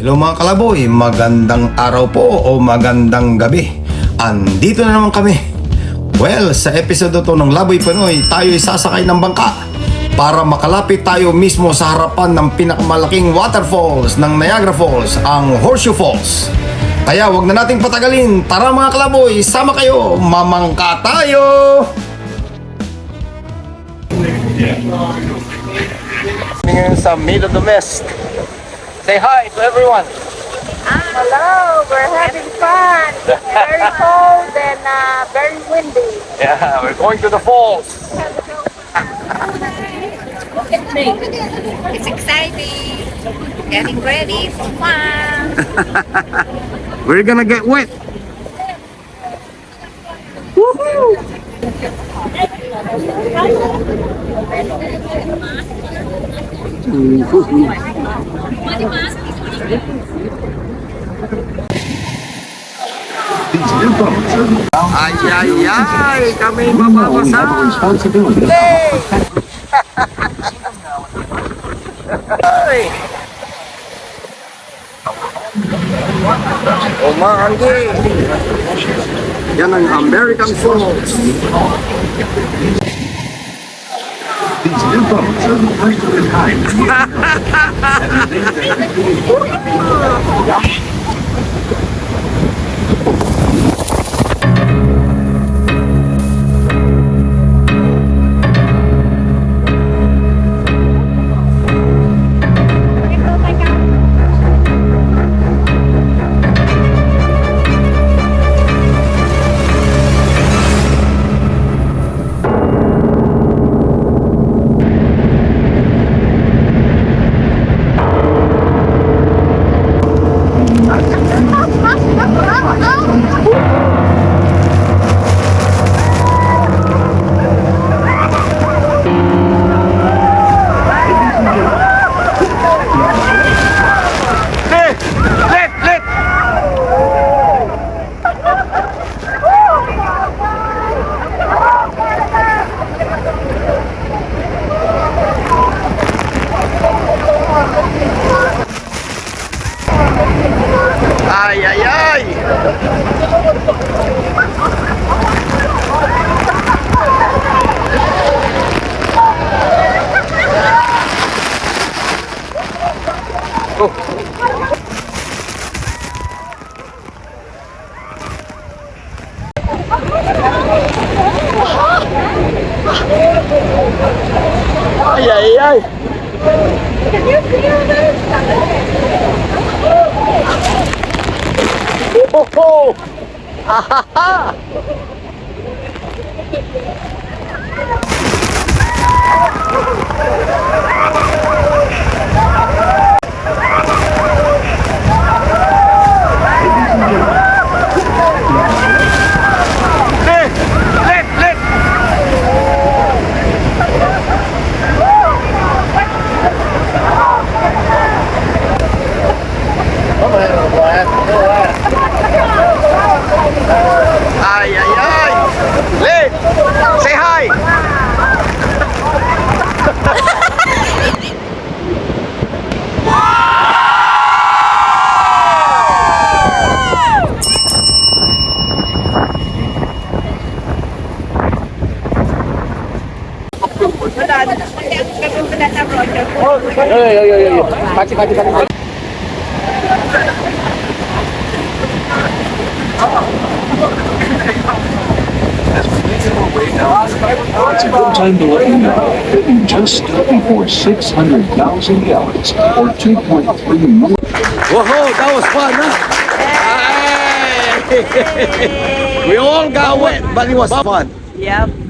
Hello mga kalaboy, magandang araw po o magandang gabi. Andito na naman kami. Well, sa episode to ng Laboy Pinoy, tayo sasakay ng bangka para makalapit tayo mismo sa harapan ng pinakamalaking waterfalls ng Niagara Falls, ang Horseshoe Falls. Kaya wag na nating patagalin, tara mga kalaboy, sama kayo, mamangka tayo! Ngayon sa Maid of the Mist. Say hi to everyone. Hello, we're having fun. Very cold and very windy. Yeah, we're going to the falls. Look at me. It's exciting. Getting ready for fun. We're gonna get wet. Woohoo! Ay, ay, ay! Kami mababasa! Hey! Ay! Umanggi! Yan ang American Falls! These new boats are the first of their kind. Ay, ay, ay! Oh. Ay, ay, ay! Can you feel this? Oh! Ahaha! Lit! Ay, ay, ay! Lit! Say hi! Yo. Pati. It's a good time to let you know that you just stood before 600,000 gallons, or 2.3 million. Whoa, that was fun, huh? Hey! We all got wet, but it was fun. Yep.